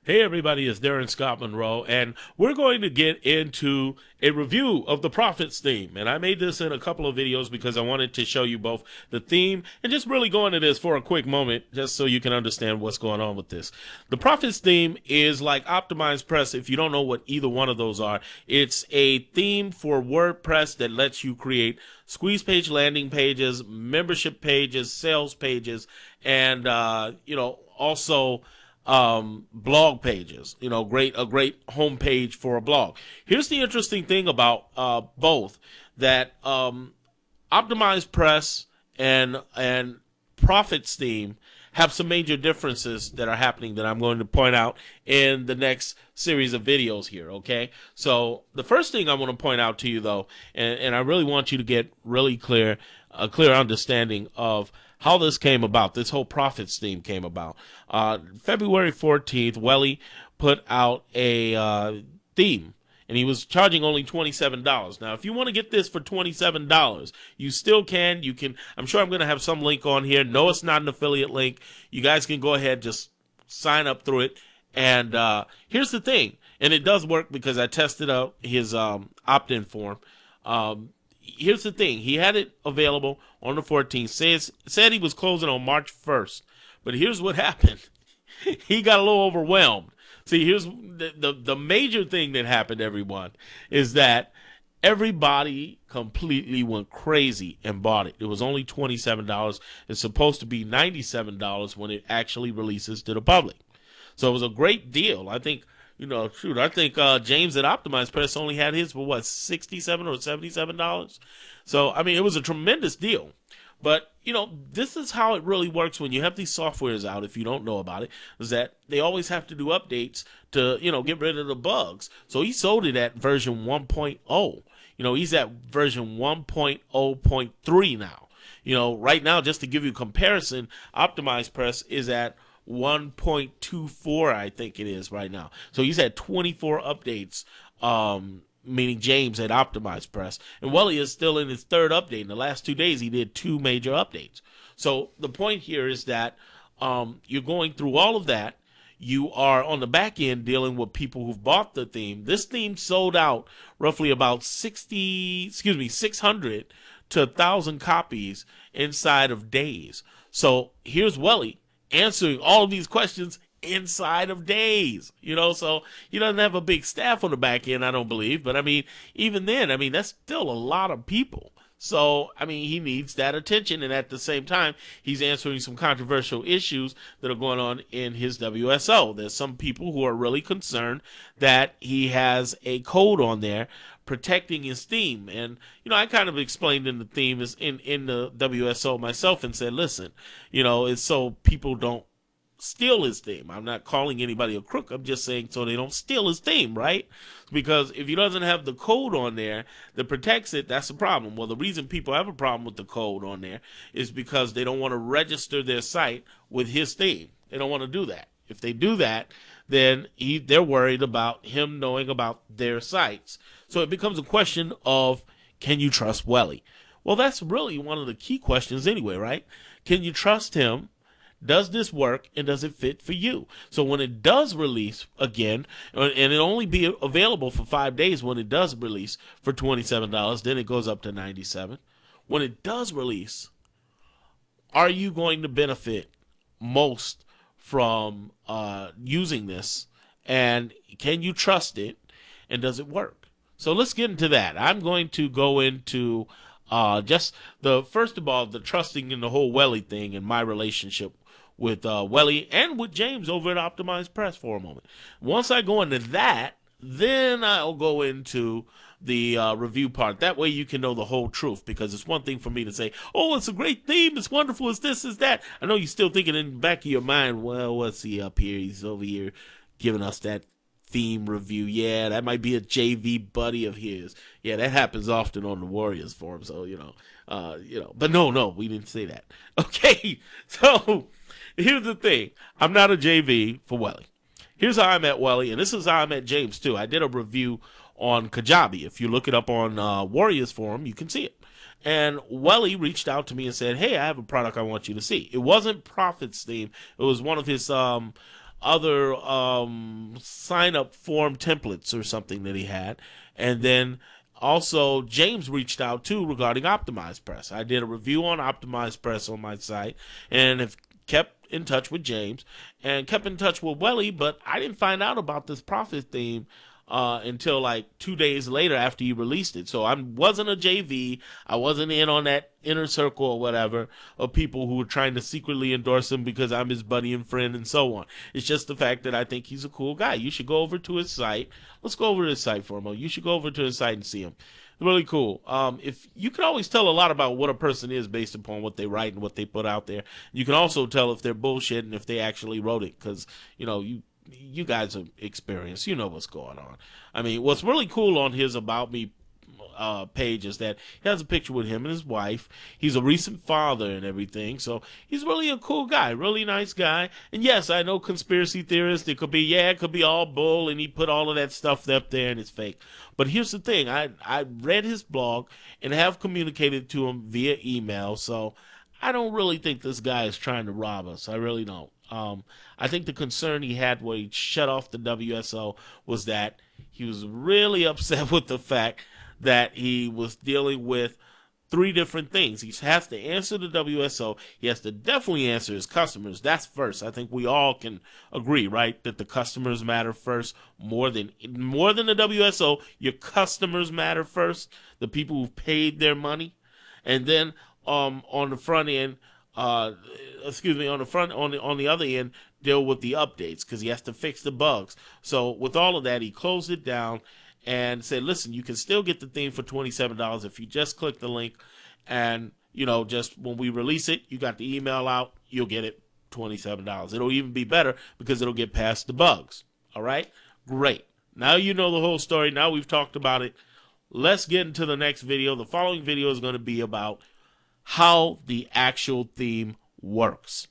Hey everybody, it's Darren Scott Monroe, and we're going to get into a review of the Prophets theme. And I made this in a couple of videos because I wanted to show you both the theme and just really go into this for a quick moment, just so you can understand what's going on with this. The Prophets theme is like OptimizePress. If you don't know what either one of those are, it's a theme for WordPress that lets you create squeeze page landing pages, membership pages, sales pages, and also blog pages. A great homepage for a blog. Here's the interesting thing about both, that OptimizePress and Prophets theme have some major differences that are happening that I'm going to point out in the next series of videos here, okay? So the first thing I want to point out to you, though, and I really want you to get really a clear understanding of how this came about, this whole Prophets theme came about. February 14th, Welly put out a theme, and he was charging only $27. Now, if you want to get this for $27, you still can. You can. I'm sure I'm going to have some link on here. No, it's not an affiliate link. You guys can go ahead, just sign up through it. And here's the thing, and it does work because I tested out his opt-in form. Here's the thing. He had it available on the 14th. Said he was closing on March 1st. But here's what happened. He got a little overwhelmed. See, here's the major thing that happened, everyone, is that everybody completely went crazy and bought it. It was only $27. It's supposed to be $97 when it actually releases to the public. So it was a great deal. I think I think James at OptimizePress only had his for what, $67 or $77. So I mean, it was a tremendous deal. But this is how it really works when you have these softwares out. If you don't know about it, is that they always have to do updates to get rid of the bugs. So he sold it at version 1.0. He's at version 1.0.3 now. Right now, just to give you a comparison, OptimizePress is at 1.24, I think it is right now. So he's had 24 updates, meaning James at OptimizePress. And Welly is still in his third update. In the last 2 days, he did 2 major updates. So the point here is that you're going through all of that. You are on the back end dealing with people who've bought the theme. This theme sold out roughly about 600 to 1,000 copies inside of days. So here's Welly answering all of these questions inside of days, so he doesn't have a big staff on the back end, I don't believe, but I mean, even then, I mean, that's still a lot of people. So, I mean, he needs that attention, and at the same time, he's answering some controversial issues that are going on in his WSO. There's some people who are really concerned that he has a code on there protecting his theme. And, I kind of explained in the theme in the WSO myself and said, listen, it's so people don't steal his theme. I'm not calling anybody a crook. I'm just saying so they don't steal his theme, right? Because if he doesn't have the code on there that protects it, that's a problem. Well, the reason people have a problem with the code on there is because they don't want to register their site with his theme. They don't want to do that. If they do that, then they're worried about him knowing about their sites. So it becomes a question of, can you trust Welly? Well, that's really one of the key questions anyway, right? Can you trust him? Does this work, and does it fit for you? So when it does release again, and it'll only be available for 5 days when it does release for $27, then it goes up to $97. When it does release, are you going to benefit most from using this? And can you trust it? And does it work? So let's get into that. I'm going to go into first of all, the trusting in the whole Welly thing and my relationship with Welly and with James over at OptimizePress for a moment. Once I go into that, then I'll go into the review part. That way you can know the whole truth, because it's one thing for me to say, oh, it's a great theme, it's wonderful, it's this, it's that. I know you're still thinking in the back of your mind, well, what's he up here? He's over here giving us that theme review. Yeah, that might be a JV buddy of his. Yeah, that happens often on the Warriors forum. So, but no, we didn't say that. Okay. So here's the thing. I'm not a JV for Welly. Here's how I met Welly, and this is how I met James too. I did a review on Kajabi. If you look it up on Warriors forum, you can see it. And Welly reached out to me and said, hey, I have a product I want you to see. It wasn't Prophets theme. It was one of his other sign up form templates or something that he had. And then also James reached out too regarding OptimizePress. I did a review on OptimizePress on my site and have kept in touch with James and kept in touch with Welly, but I didn't find out about this profit theme until like 2 days later after he released it. So I wasn't a JV. I wasn't in on that inner circle or whatever of people who were trying to secretly endorse him because I'm his buddy and friend and so on. It's just the fact that I think he's a cool guy. You should go over to his site. Let's go over to his site for a moment. You should go over to his site and see him. Really cool. If you can always tell a lot about what a person is based upon what they write and what they put out there. You can also tell if they're bullshit and if they actually wrote it, because you guys are experienced. You know what's going on. I mean, what's really cool on his About Me page is that he has a picture with him and his wife. He's a recent father and everything, so he's really a cool guy, really nice guy. And yes, I know conspiracy theorists, it could be all bull and he put all of that stuff up there and it's fake. But here's the thing, I read his blog and have communicated to him via email, so I don't really think this guy is trying to rob us. I really don't. I think the concern he had when he shut off the WSO was that he was really upset with the fact that he was dealing with 3 different things. He has to answer the WSO. He has to definitely answer his customers. That's first. I think we all can agree, right, that the customers matter first more than the WSO. Your customers matter first, the people who've paid their money. And then on the front end, on the other end, deal with the updates because he has to fix the bugs. So with all of that, he closed it down and said, listen, you can still get the theme for $27 if you just click the link, and just when we release it, you got the email out, you'll get it $27. It'll even be better because it'll get past the bugs. All right, great. Now you know the whole story. Now we've talked about it. Let's get into the next video. The following video is going to be about how the actual theme works.